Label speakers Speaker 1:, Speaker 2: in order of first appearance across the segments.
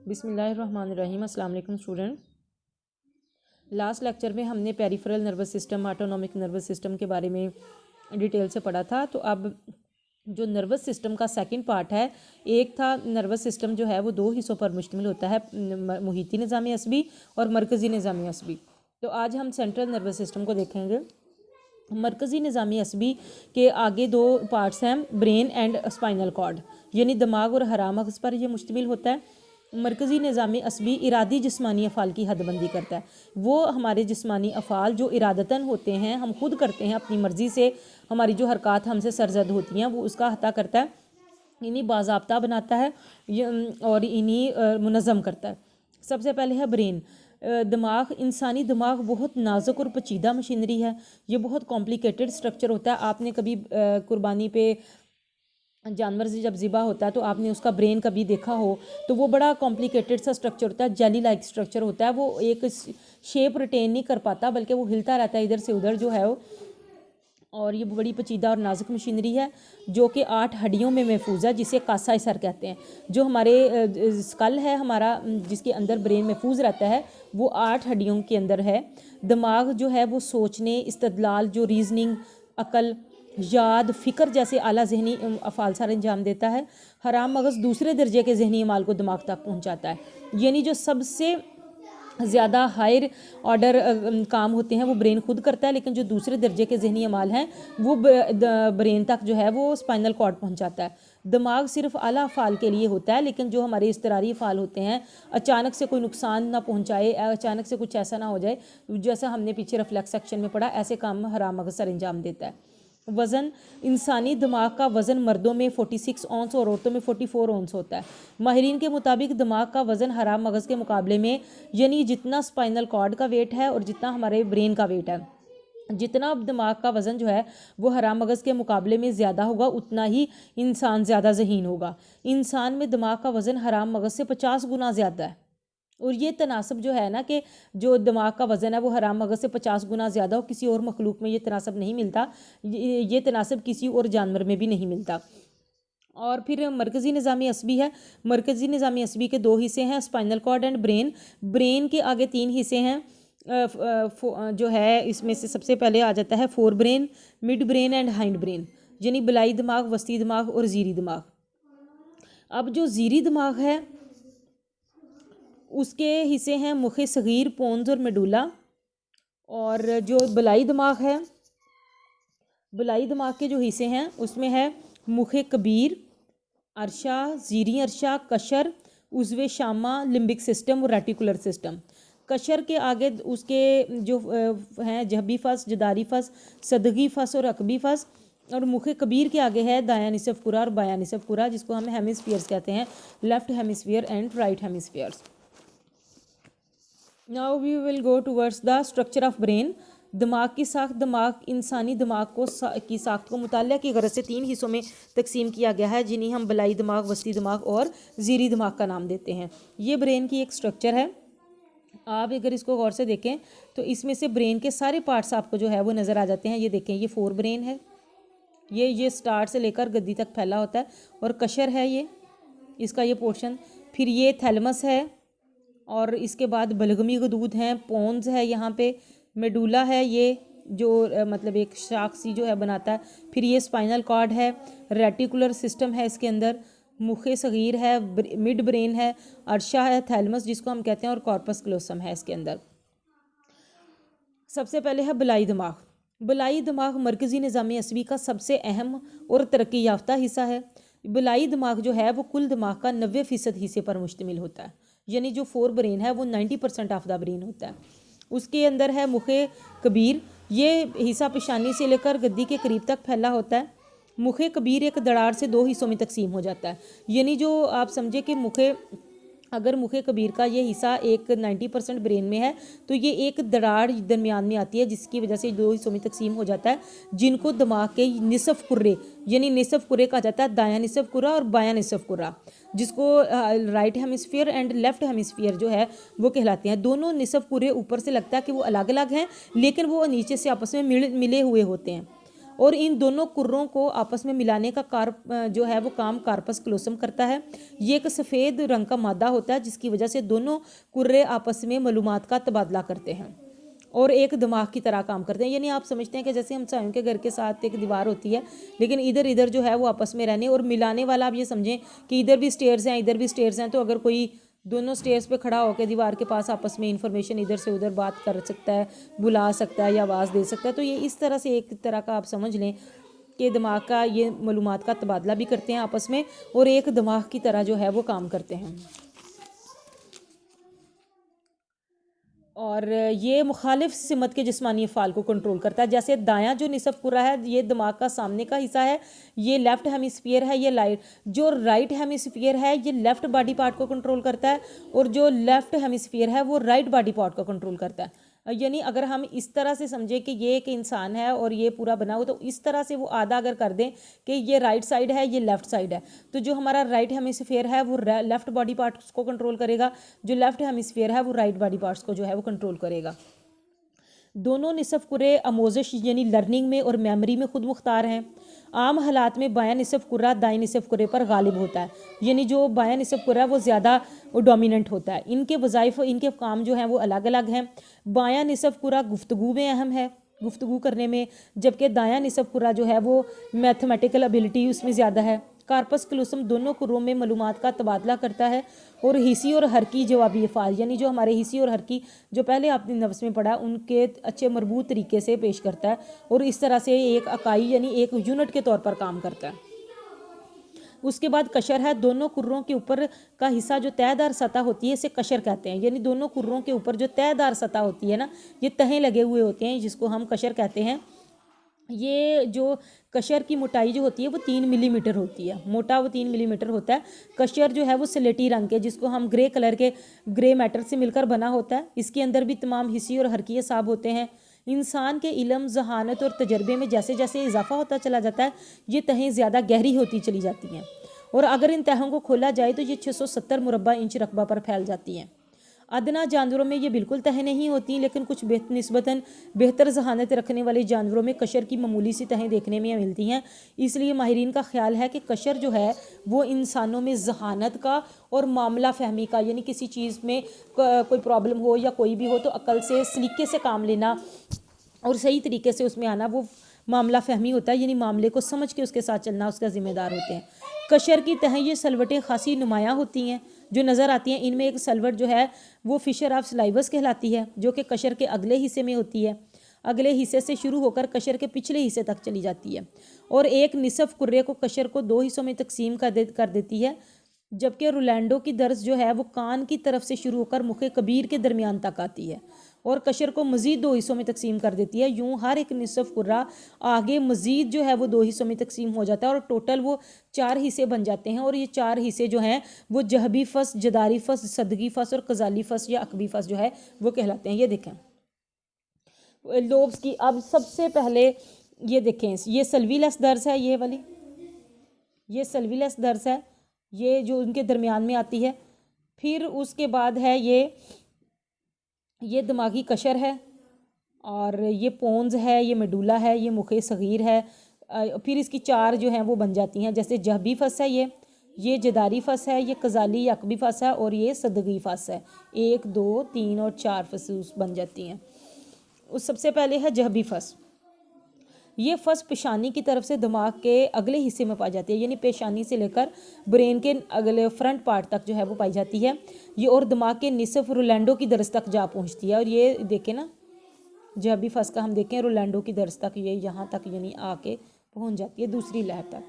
Speaker 1: बिस्मिल्लाहिर्रहमानिर्रहीम। अस्सलाम वालेकुम स्टूडेंट। लास्ट लेक्चर में हमने peripheral nervous system, autonomic nervous system के बारे में डिटेल से पढ़ा था। तो अब जो नर्वस सिस्टम का सेकंड पार्ट है, एक था नर्वस सिस्टम जो है वो दो हिस्सों पर मुश्तमिल होता है, मुहिती निज़ामी असबी और मरकज़ी निज़ामी असबी। तो आज हम सेंट्रल नर्वस सिस्टम को देखेंगे। मरकज़ी निज़ामी असबी के आगे दो पार्ट्स हैं, ब्रेन एंड स्पाइनल कॉर्ड, यानी दिमाग और हराम मगज़ पर यह मुश्तमिल होता है। मरकज़ी निज़ामी असबी इरादी जिस्मानी अफ़ाल की हदबंदी करता है। वो हमारे जिस्मानी अफ़ाल जो इरादतन होते हैं, हम खुद करते हैं अपनी मर्ज़ी से, हमारी जो हरकत हमसे सरजद होती हैं वो उसका अहता करता है, इन्हीं बाज़ाब्ता बनाता है और इन्हीं मुनज़्ज़म करता है। सबसे पहले है ब्रेन। दिमाग, इंसानी दिमाग बहुत नाजुक और पेचीदा मशीनरी है। ये बहुत कॉम्प्लिकेटेड स्ट्रक्चर होता है। आपने कभी कुर्बानी पे जानवर से जब ज़िबा होता है तो आपने उसका ब्रेन कभी देखा हो तो वो बड़ा कॉम्प्लिकेटेड सा स्ट्रक्चर होता है, जेली लाइक स्ट्रक्चर होता है। वो एक शेप रिटेन नहीं कर पाता बल्कि वो हिलता रहता है इधर से उधर जो है वो। और ये बड़ी पेचीदा और नाजुक मशीनरी है जो कि 8 हड्डियों में महफूज है, जिसे कासा सर कहते हैं। जो हमारे स्कल है हमारा, जिसके अंदर ब्रेन महफूज रहता है, वो 8 हड्डियों के अंदर है। दिमाग जो है वो सोचने, इस्तदलाल, जो रीजनिंग, अकल, याद, फ़िक्र जैसे आला जहनी अफ़ाल सार अंजाम देता है। हराम मगज़ दूसरे दर्जे के जहनी अमाल को दिमाग तक पहुँचाता है, यानी जो सबसे ज़्यादा हायर ऑर्डर काम होते हैं वो ब्रेन खुद करता है, लेकिन जो दूसरे दर्जे के जहनी अमाल हैं वो ब्रेन तक जो है वो स्पाइनल कॉर्ड पहुंचाता है। दिमाग सिर्फ आला अफ़ाल के लिए होता है, लेकिन जो हमारे इज़्तिरारी अफ़ाल होते हैं, अचानक से कोई नुकसान ना पहुंचाए, अचानक से कुछ ऐसा ना हो जाए, जैसा हमने पीछे रिफ्लेक्स सेक्शन में पढ़ा, ऐसे काम हराम मगज़ सर अंजाम देता है। वज़न, इंसानी दिमाग का वज़न मर्दों में 46 औंस और औरतों में 44 औंस होता है। माहिरीन के मुताबिक दिमाग का वज़न हराम मगज़ के मुकाबले में, यानी जितना स्पाइनल कॉर्ड का वेट है और जितना हमारे ब्रेन का वेट है, जितना दिमाग का वज़न जो है वो हराम मगज़ के मुकाबले में ज़्यादा होगा, उतना ही इंसान ज़्यादा ज़हीन होगा। इंसान में दिमाग का वज़न हराम मगज़ से 50 गुना ज़्यादा है। और ये तनासब जो है ना, कि जो दिमाग का वज़न है वो हराम मगज़ से 50 गुना ज़्यादा हो, किसी और मखलूक में ये तनासब नहीं मिलता। ये तनासब किसी और जानवर में भी नहीं मिलता। और फिर मरकज़ी निज़ामी असबी है। मरकज़ी निज़ामी असबी के दो हिस्से हैं, spinal cord and brain. Brain के आगे 3 हिस्से हैं जो है, इसमें से सबसे पहले आ जाता है fore brain, mid brain and hind brain, यानी बलाई दिमाग, वस्ती दिमाग और ज़ीरी दिमाग। अब जो ज़ीरी दिमाग है उसके हिस्से हैं मुखे सगीर, पोन्स और मेडुला। और जो बलाई दिमाग है, बलाई दिमाग के जो हिस्से हैं उसमें है मुखे कबीर, अरशा, ज़ीरी अरशा, कशर, उज़्वे शामा, लिम्बिक सिस्टम और रेटिकुलर सिस्टम। कशर के आगे उसके जो हैं जहबी फस, जदारी फस, सदगी फस और अकबी फस। और मुखे कबीर के आगे है दाया निसफ कुरा और बाया निसफ कुरा, जिसको हम हेमिस्फीयर्स कहते हैं, left hemisphere and right hemispheres. Now we will go towards the structure of brain. दिमाग की साख्त, दिमाग इंसानी दिमाग को की साख्त को मुतालिया की गरज से 3 हिस्सों में तकसीम किया गया है, जिन्हें हम बलाई दिमाग, वस्ती दिमाग और ज़ीरी दिमाग का नाम देते हैं। ये ब्रेन की एक स्ट्रक्चर है। आप अगर इसको गौर से देखें तो इसमें से ब्रेन के सारे पार्ट्स आपको जो है वो नज़र आ जाते हैं। ये देखें, ये फोर ब्रेन है, ये स्टार्ट से लेकर गद्दी तक फैला होता है। और कशर है ये, इसका ये पोर्शन। फिर ये थैलमस है, और इसके बाद बलगमी गदूद हैं, पोन्स है, यहाँ पे मेडुला है, ये जो मतलब एक शाख सी जो है बनाता है। फिर ये स्पाइनल कॉर्ड है, रेटिकुलर सिस्टम है इसके अंदर, मुखे सगीर है, मिड ब्रेन है, अरशा है, थैलमस जिसको हम कहते हैं, और कॉर्पस क्लोसम है इसके अंदर। सबसे पहले है बलाई दिमाग। बलाई दिमाग मरकज़ी निज़ामी असबी का सबसे अहम और तरक्की याफ्ता हिस्सा है। बलाई दिमाग जो है वो कुल दिमाग का 90% हिस्से पर मुश्तमिल होता है, यानी जो फोर ब्रेन है वो 90% ऑफ द ब्रेन होता है। उसके अंदर है मुखे कबीर, ये हिस्सा पेशानी से लेकर गद्दी के करीब तक फैला होता है। मुखे कबीर एक दरार से 2 हिस्सों में तकसीम हो जाता है, यानी जो आप समझे कि अगर मुखे कबीर का ये हिस्सा एक 90% ब्रेन में है तो ये एक दरार दरमियान में आती है, जिसकी वजह से 2 हिस्सों में तकसीम हो जाता है, जिनको दिमाग के निसफ कुर्रे, यानी निसफ कुर्रे कहा जाता है, दाया निसफ कुर्रा और बाया निसफ कुर्रा, जिसको right hemisphere and left hemisphere जो है वो कहलाते हैं। दोनों निसफ कुर्रे ऊपर से लगता है कि वो अलग अलग हैं, लेकिन वो नीचे से आपस में मिले हुए होते हैं। और इन दोनों कुर्रों को आपस में मिलाने का जो है वो काम कार्पस क्लोसम करता है। ये एक सफ़ेद रंग का मादा होता है जिसकी वजह से दोनों कुर्रे आपस में मालूमात का तबादला करते हैं और एक दिमाग की तरह काम करते हैं। यानी आप समझते हैं कि जैसे हम सायों के घर के साथ एक दीवार होती है, लेकिन इधर इधर जो है वो आपस में रहने और मिलाने वाला, आप ये समझें कि इधर भी स्टेयर्स हैं इधर भी स्टेयर्स हैं, तो अगर कोई दोनों स्टेयर्स पे खड़ा होकर दीवार के पास आपस में इंफॉर्मेशन इधर से उधर बात कर सकता है, बुला सकता है या आवाज़ दे सकता है, तो ये इस तरह से एक तरह का आप समझ लें कि दिमाग का ये मालूमात का तबादला भी करते हैं आपस में और एक दिमाग की तरह जो है वो काम करते हैं। और ये मुखालिफ सिमत के जिस्मानी अफ़ाल को कंट्रोल करता है। जैसे दायां जो निसफ कुर्रा है ये दिमाग का सामने का हिस्सा है, ये लेफ़्ट हेमिस्फीयर है, ये जो राइट हेमिस्फीयर है ये लेफ़्ट बॉडी पार्ट को कंट्रोल करता है और जो लेफ़्ट हेमिस्फीयर है वो राइट बॉडी पार्ट को कंट्रोल करता है। यानी अगर हम इस तरह से समझें कि ये एक इंसान है और ये पूरा बना हुआ, तो इस तरह से वो आधा अगर कर दें कि ये राइट साइड है ये लेफ़्ट साइड है, तो जो हमारा राइट हेमिस्फीयर है वो लेफ़्ट बॉडी पार्ट्स को कंट्रोल करेगा, जो लेफ़्ट हेमिस्फीयर है वो राइट बॉडी पार्ट्स को जो है वो कंट्रोल करेगा। दोनों निसफ कुर्रे आमोज़िश यानी लर्निंग में और मेमोरी में खुद मुख्तार हैं। आम हालात में बायां निसफ कुर्रा दाएं निसफ कुर्रे पर गालिब होता है, यानी जो बायां निसफ कुर्रा है वो ज़्यादा डोमिनेंट होता है। इनके वज़ाइफ इनके काम जो हैं वो अलग अलग हैं। बायां निसफ कुर्रा गुफ्तगू में अहम है, गुफ्तगू करने में, जबकि दायां निसफ कुर्रा जो है वो मैथमेटिकल एबिलिटी उसमें ज़्यादा है। कार्पस क्लोसम दोनों कुर्रों में मालूमात का तबादला करता है और हिस्सी और हरकी जवाबी अफ़ाल, यानी जो हमारे हिस्सी और हरकी जो पहले आपने नफ्स में पढ़ा उनके अच्छे मरबूत तरीके से पेश करता है और इस तरह से एक इकाई यानी एक यूनिट के तौर पर काम करता है। उसके बाद कशर है। दोनों कुर्रों के ऊपर का हिस्सा जो तहदार सतह होती है इसे कशर कहते हैं, यानी दोनों कुर्रों के ऊपर जो तहदार सतह होती है ना, ये तहें लगे हुए होते हैं जिसको हम कशर कहते हैं। ये जो कशर की मोटाई जो होती है वो 3 मिलीमीटर होती है, मोटा वो 3 मिलीमीटर होता है। कशर जो है वो स्लेटी रंग के, जिसको हम ग्रे कलर के ग्रे मैटर से मिलकर बना होता है। इसके अंदर भी तमाम हिस्सी और हरकी असाब होते हैं। इंसान के इल्म, जहानत और तजर्बे में जैसे जैसे इजाफा होता चला जाता है ये तहें ज़्यादा गहरी होती चली जाती हैं और अगर इन तहों को खोला जाए तो ये 670 मुरब्बा इंच रकबा पर फैल जाती हैं। अदना जानवरों में ये बिल्कुल तहें नहीं होती, लेकिन कुछ निस्बतन बेहतर जहानत रखने वाले जानवरों में कशर की मामूली सी तहें देखने में मिलती हैं। इसलिए माहिरीन का ख्याल है कि कशर जो है वो इंसानों में जहानत का और मामला फहमी का, यानी किसी चीज़ में कोई प्रॉब्लम हो या कोई भी हो तो अक्ल से सलीके से काम लेना और सही तरीके से उसमें आना, वो मामला फहमी होता है, यानी मामले को समझ के उसके साथ चलना उसका ज़िम्मेदार होते हैं। कशर की तहें ये सलवटें खासी नुमायाँ होती हैं जो नज़र आती हैं। इनमें एक सलवट जो है वो फिशर ऑफ सलाइवस कहलाती है, जो कि कशर के अगले हिस्से में होती है। अगले हिस्से से शुरू होकर कशर के पिछले हिस्से तक चली जाती है और एक निसफ कुर्रे को कशर को 2 हिस्सों में तकसीम कर देती है, जबकि रोलैंडो की दर्ज जो है वो कान की तरफ से शुरू होकर मुख कबीर के दरमियान तक आती है और कशर को मज़ीद 2 हिस्सों में तकसीम कर देती है। यूँ हर एक निसफ कुर्रा आगे मज़ीद जो है वो 2 हिस्सों में तकसीम हो जाता है और टोटल वो 4 हिस्से बन जाते हैं और ये 4 हिस्से जो हैं वो जहबी फस, जदारी फस, सदगी फस और कजाली फस या अकबी फस जो है वो कहलाते हैं। ये देखें लोब्स की। अब सबसे पहले ये देखें, ये सल्वीलेस दर्ज है, ये वाली ये सल्वीलेस दर्ज है, ये जो उनके दरमियान में आती है। फिर उसके बाद है ये दिमागी कशर है और ये पोन्स है, ये मेडुला है, ये मुखे सगीर है। फिर इसकी 4 जो हैं वो बन जाती हैं, जैसे जहबी फस है, ये जदारी फस है, ये कजाली अकबी फस है और ये सदगी फस है। 1, 2, 3 और 4 फसूस बन जाती हैं। उस सबसे पहले है जहबी फस। ये फस पेशानी की तरफ से दिमाग के अगले हिस्से में पाई जाती है, यानी पेशानी से लेकर ब्रेन के अगले फ्रंट पार्ट तक जो है वो पाई जाती है ये, और दिमाग के निसफ रोलैंडो की दर्ज तक जा पहुंचती है। और ये देखें ना, जब भी फस का हम देखें रोलैंडो की दर्ज तक ये यहाँ तक यानी आके पहुंच जाती है दूसरी लहर तक।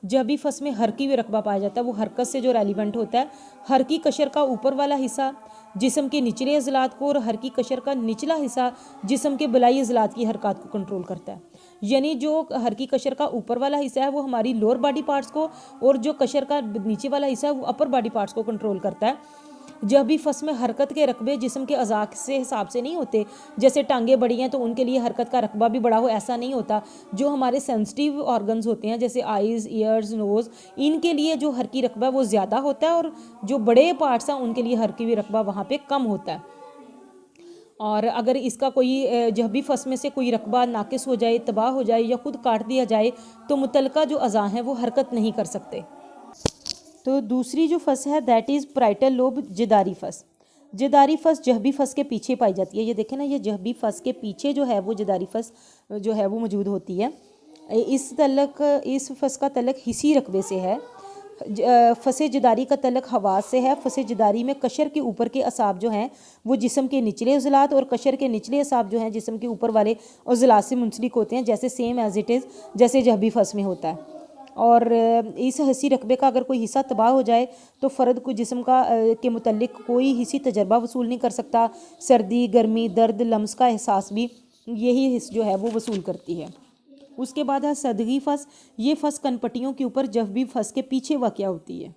Speaker 1: जब भी फस में हरकी व रकबा पाया जाता है वो हरकत से जो रेलिवेंट होता है। हरकी कशर का ऊपर वाला हिस्सा जिस्म के निचले अजलात को और हरकी कशर का निचला हिस्सा जिस्म के बलाई अजलात की हरकत को कंट्रोल करता है। यानी जो हरकी कशर का ऊपर वाला हिस्सा है वो हमारी लोअर बॉडी पार्ट्स को और जो कशर का नीचे वाला हिस्सा है वो अपर बॉडी पार्ट्स को कंट्रोल करता है। जब भी फस में हरकत के रकबे जिस्म के अज़ा से हिसाब से नहीं होते, जैसे टांगे बड़ी हैं तो उनके लिए हरकत का रकबा भी बड़ा हो, ऐसा नहीं होता। जो हमारे सेंसिटिव ऑर्गन्स होते हैं जैसे आइज़, ईयर्स, नोज़, इनके लिए जो हरकी रकबा वो ज़्यादा होता है और जो बड़े पार्ट्स हैं उनके लिए हरकी रकबा वहाँ पे कम होता है। और अगर इसका कोई जहबी फस में से कोई रकबा नाकिस हो जाए, तबाह हो जाए या खुद काट दिया जाए तो मुतलका जो अज़ा हैं वो हरकत नहीं कर सकते। तो दूसरी जो फस है दैट इज़ पैराइटल लोब जिदारी फस। जिदारी फस जहबी फस के पीछे पाई जाती है। ये देखें ना, ये जहबी फस के पीछे जो है वो जिदारी फस जो है वो मौजूद होती है। इस फस का तलक हिस्सी रकबे से है। फसे जिदारी का तलक हवास से है। फसे जिदारी में कशर के ऊपर के असाब जो हैं वो जिस्म के निचले उज़लात और कशर के निचले असाब जो हैं जिस्म के ऊपर वाले उज़लात से मुंसलिक होते हैं, जैसे सेम एज इट इज़ जैसे जहबी फस में होता है। और इस हिस्सी रकबे का अगर कोई हिस्सा तबाह हो जाए तो फ़र्द को जिस्म का के मुतल्लिक कोई हिस्सी तजर्बा वसूल नहीं कर सकता। सर्दी, गर्मी, दर्द, लम्स का एहसास भी यही हिस्स जो है वो वसूल करती है। उसके बाद है सदगी फस। ये फस कनपट्टियों के ऊपर जहबी फस के पीछे वाक़या होती है।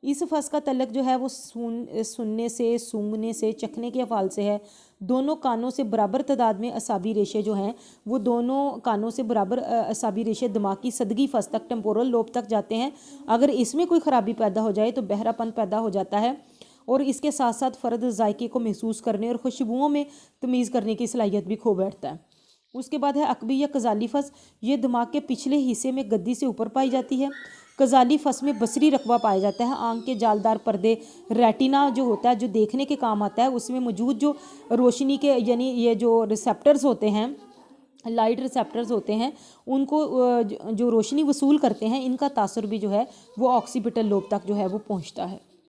Speaker 1: इस फस का तल्लक जो है वो सुनने से, सूंघने से, चखने के अफ़ाल से है। दोनों कानों से बराबर तादाद में असाबी रेशे जो हैं वो दोनों कानों से बराबर असाबी रेशे दिमाग की सदगी फस तक, टेम्पोरल लोब तक जाते हैं। अगर इसमें कोई ख़राबी पैदा हो जाए तो बहरापन पैदा हो जाता है और इसके साथ साथ फ़र्द जायके को महसूस करने और खुशबुओं में तमीज़ करने की सलाहियत भी खो बैठता है। उसके बाद है अकबी या कज़ाली फस। ये दिमाग के पिछले हिस्से में गद्दी से ऊपर पाई जाती है। कज़ाली फस में बसरी रकबा पाया जाता है। आंख के जालदार पर्दे, रेटिना जो होता है जो देखने के काम आता है, उसमें मौजूद जो रोशनी के यानी ये जो रिसेप्टर्स होते हैं, लाइट रिसेप्टर्स होते हैं, उनको जो रोशनी वसूल करते हैं, इनका तासुर भी जो है वो ऑक्सीपिटल लोब तक जो है वो पहुंचता है।